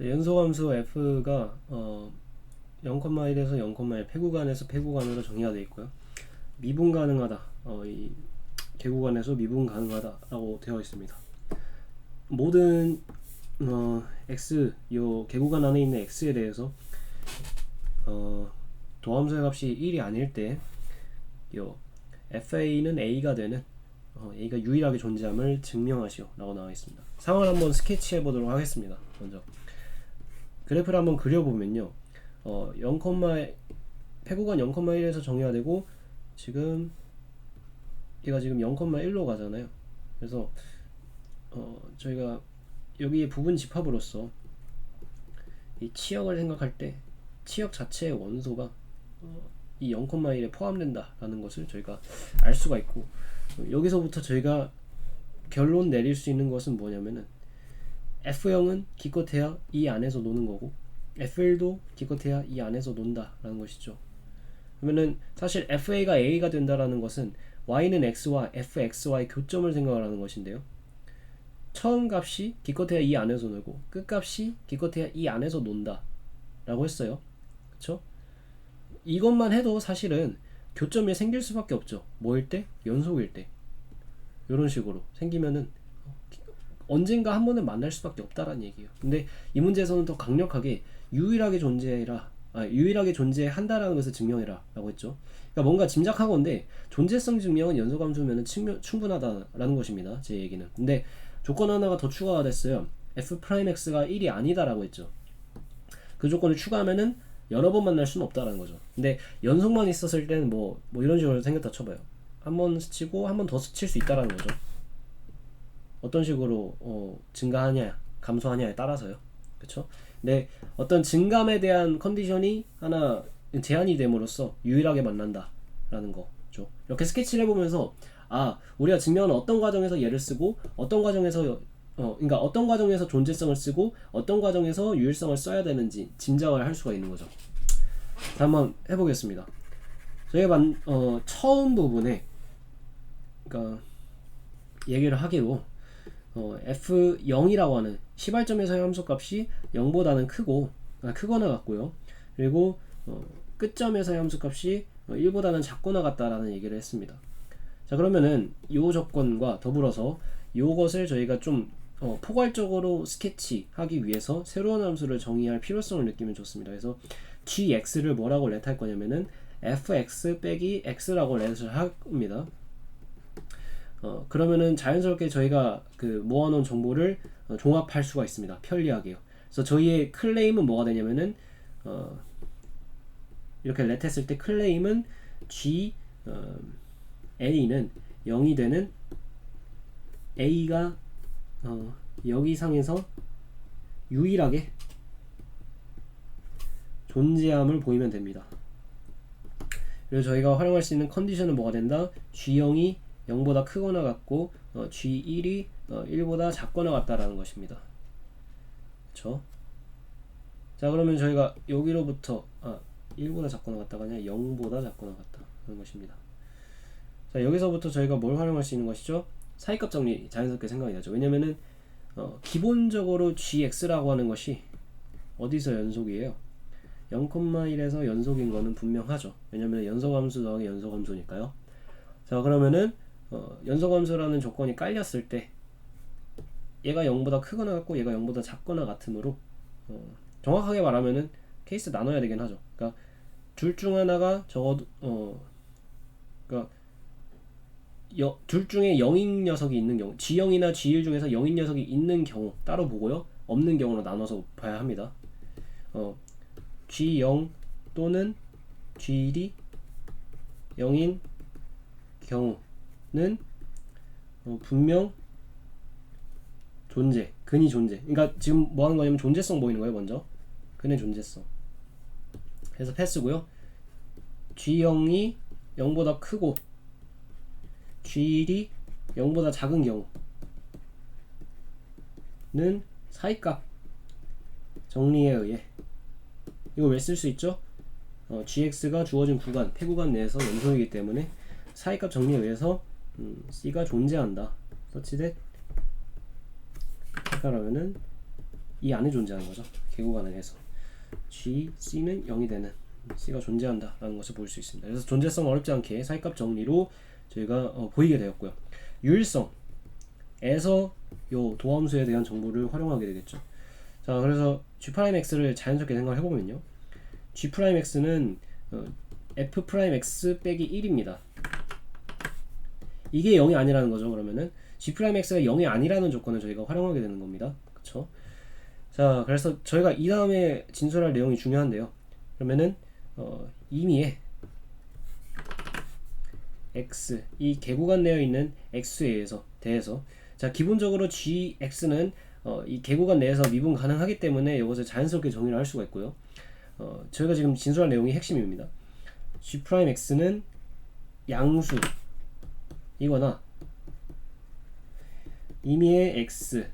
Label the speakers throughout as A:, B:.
A: 연소함수 f가 0,1에서 0,1 폐구간에서 폐구간으로 정의가 되어 있고요. 미분 가능하다. 이 개구간에서 미분 가능하다라고 되어 있습니다. 모든 x 요 개구간 안에 있는 x에 대해서 도함수의 값이 1이 아닐 때 요 fa는 a가 되는 a가 유일하게 존재함을 증명하시오 라고 나와 있습니다. 상황을 한번 스케치해 보도록 하겠습니다. 먼저 그래프를 한번 그려보면요, 0, 폐구간 0,1에서 정의가 되고 지금 얘가 지금 0,1로 가잖아요. 그래서 저희가 여기에 부분 집합으로서 이 치역을 생각할 때 치역 자체의 원소가 이 0,1에 포함된다라는 것을 저희가 알 수가 있고, 여기서부터 저희가 결론 내릴 수 있는 것은 뭐냐면은 F0은 기껏해야 이 안에서 노는 거고 F1도 기껏해야 이 안에서 논다라는 것이죠. 그러면은 사실 FA가 A가 된다라는 것은 Y는 X와 FX와의 교점을 생각을 하는 것인데요, 처음 값이 기껏해야 이 안에서 놀고 끝값이 기껏해야 이 안에서 논다 라고 했어요. 그쵸? 이것만 해도 사실은 교점이 생길 수밖에 없죠. 뭐일 때? 연속일 때. 이런 식으로 생기면은 언젠가 한 번은 만날 수밖에 없다라는 얘기예요. 근데 이 문제에서는 더 강력하게 유일하게 존재한다라는 것을 증명해라 라고 했죠. 그러니까 뭔가 짐작하건데 존재성 증명은 연소함수면 충분하다라는 것입니다. 제 얘기는. 근데 조건 하나가 더 추가가 됐어요. f'x가 1이 아니다라고 했죠. 그 조건을 추가하면은 여러 번 만날 수는 없다라는 거죠. 근데 연속만 있었을 때는 뭐 이런 식으로 생겼다 쳐봐요. 한 번 스치고 한 번 더 스칠 수 있다라는 거죠. 어떤 식으로 증가하냐 감소하냐에 따라서요. 그쵸? 근데 어떤 증감에 대한 컨디션이 하나 제한이 됨으로써 유일하게 만난다라는 거죠. 이렇게 스케치를 해보면서 우리가 증명하는 어떤 과정에서 얘를 쓰고 어떤 과정에서 그러니까 어떤 과정에서 존재성을 쓰고 어떤 과정에서 유일성을 써야 되는지 짐작을 할 수가 있는 거죠. 자, 한번 해보겠습니다. 저희가 처음 부분에 그러니까 얘기를 하기로 f0이라고 하는 시발점에서의 함수값이 0보다는 크거나 같고요. 그리고 끝점에서의 함수값이 1보다는 작거나 같다라는 얘기를 했습니다. 자, 그러면은 이 조건과 더불어서 이것을 저희가 좀 포괄적으로 스케치하기 위해서 새로운 함수를 정의할 필요성을 느끼면 좋습니다. 그래서 gx를 뭐라고 렛할 거냐면은 fx 빼기 x라고 렛을 합니다. 그러면은 자연스럽게 저희가 그 모아놓은 정보를 종합할 수가 있습니다. 편리하게요. 그래서 저희의 클레임은 뭐가 되냐면은 이렇게 렛했을 때 클레임은 a는 0이 되는 a가 여기상에서 유일하게 존재함을 보이면 됩니다. 그리고 저희가 활용할 수 있는 컨디션은 뭐가 된다? g0이 0보다 크거나 같고 g1이 1보다 작거나 같다라는 것입니다. 그쵸? 자, 그러면 저희가 여기로부터 1보다 작거나 같다가 아니라 0보다 작거나 같다는 것입니다. 자, 여기서부터 저희가 뭘 활용할 수 있는 것이죠? 사이값 정리 자연스럽게 생각이 나죠. 왜냐면은 기본적으로 gx라고 하는 것이 어디서 연속이에요? 0,1에서 연속인 거는 분명하죠. 왜냐면 연속함수 더하기 연속함수니까요. 자, 그러면은 연속함수라는 조건이 깔렸을 때 얘가 0보다 크거나 같고 얘가 0보다 작거나 같으므로 정확하게 말하면은 케이스 나눠야 되긴 하죠. 그러니까 둘 중 하나가 적어도 그러니까 둘 중에 0인 녀석이 있는 경우, G0이나 G1 중에서 0인 녀석이 있는 경우 따로 보고요, 없는 경우로 나눠서 봐야 합니다. G0 또는 G1이 0인 경우는 분명 근이 존재. 그러니까 지금 뭐 하는 거냐면 존재성 보이는 거예요. 먼저 근의 존재성. 그래서 패스고요. G0이 0보다 크고 G1이 0보다 작은 경우는 사이값 정리에 의해 이거 왜 쓸 수 있죠? gx가 주어진 구간, 폐구간 내에서 연속이기 때문에 사이값 정리에 의해서 c가 존재한다. such that 그러면은 이 안에 존재하는 거죠. 계곡 안에서 G, C는 0이 되는 C가 존재한다 라는 것을 볼 수 있습니다. 그래서 존재성 어렵지 않게 사이값 정리로 저희가 보이게 되었고요. 유일성에서 요 도함수에 대한 정보를 활용하게 되겠죠. 자, 그래서 G'X를 자연스럽게 생각을 해보면요, G'X는 F'X 빼기 1입니다. 이게 0이 아니라는 거죠. 그러면은 G'X가 0이 아니라는 조건을 저희가 활용하게 되는 겁니다. 그쵸? 자, 그래서 저희가 이 다음에 진술할 내용이 중요한데요. 그러면은 임의의 x, 이 계구간 내어 있는 x에 대해서 자, 기본적으로 gx는 이 계구간 내에서 미분 가능하기 때문에 이것을 자연스럽게 정의를 할 수가 있고요. 저희가 지금 진술할 내용이 핵심입니다. g'x는 양수이거나 임의의 x,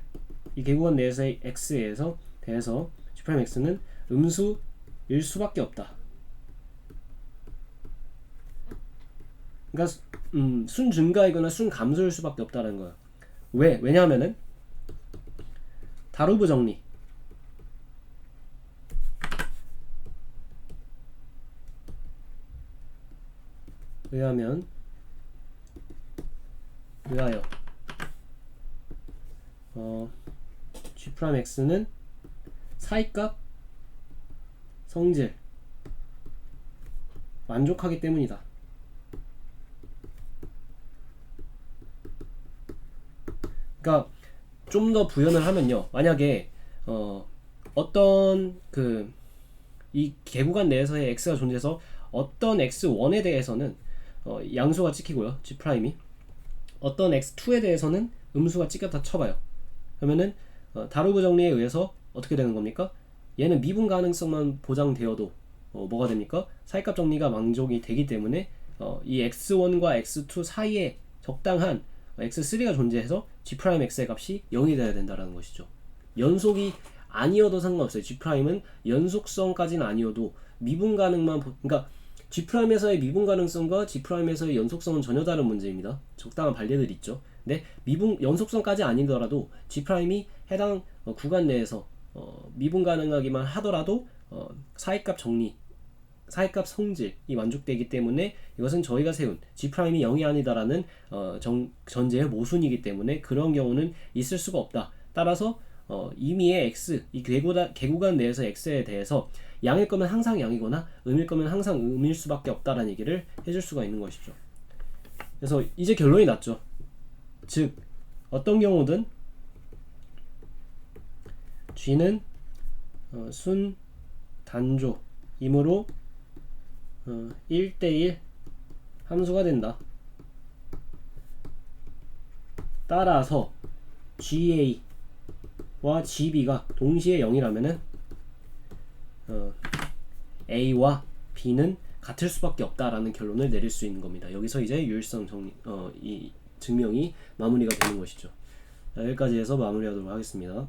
A: 이 계구간 내에서의 x에 대해서 g'x는 음수일 수밖에 없다. 그러니까 순증가이거나 순감수일 수밖에 없다는 거예요. 왜냐하면은 다루브 정리, 의하여 G'X는 사이값 성질 만족하기 때문이다. 그러니까 좀 더 부연을 하면요, 만약에 어떤 이 계구간 내에서의 x가 존재해서 어떤 x1에 대해서는 양수가 찍히고요, G'이 어떤 x2에 대해서는 음수가 찍혔다 쳐봐요. 그러면은 다루브 정리에 의해서 어떻게 되는 겁니까? 얘는 미분 가능성만 보장되어도 뭐가 됩니까? 사이값 정리가 만족이 되기 때문에 이 x1과 x2 사이에 적당한 x3가 존재해서 G'X의 값이 0이 돼야 된다는 것이죠. 연속이 아니어도 상관없어요. G'은 연속성까지는 아니어도 미분 가능만 그러니까 G'에서의 미분 가능성과 G'에서의 연속성은 전혀 다른 문제입니다. 적당한 반례들이 있죠. 근데 연속성까지 아니더라도 G'이 해당 구간 내에서 미분 가능하기만 하더라도 사이값 정리, 사이값 성질이 만족되기 때문에 이것은 저희가 세운 G'이 0이 아니다라는 전제의 모순이기 때문에 그런 경우는 있을 수가 없다. 따라서 임의의 x, 이 계구간 내에서 x에 대해서 양일 거면 항상 양이거나 음일 거면 항상 음일 수밖에 없다라는 얘기를 해줄 수가 있는 것이죠. 그래서 이제 결론이 났죠. 즉 어떤 경우든 G는 순 단조이므로 1대1 함수가 된다. 따라서 GA와 GB가 동시에 0이라면은 A와 B는 같을 수밖에 없다라는 결론을 내릴 수 있는 겁니다. 여기서 이제 유일성 정리, 이 증명이 마무리가 되는 것이죠. 자, 여기까지 해서 마무리하도록 하겠습니다.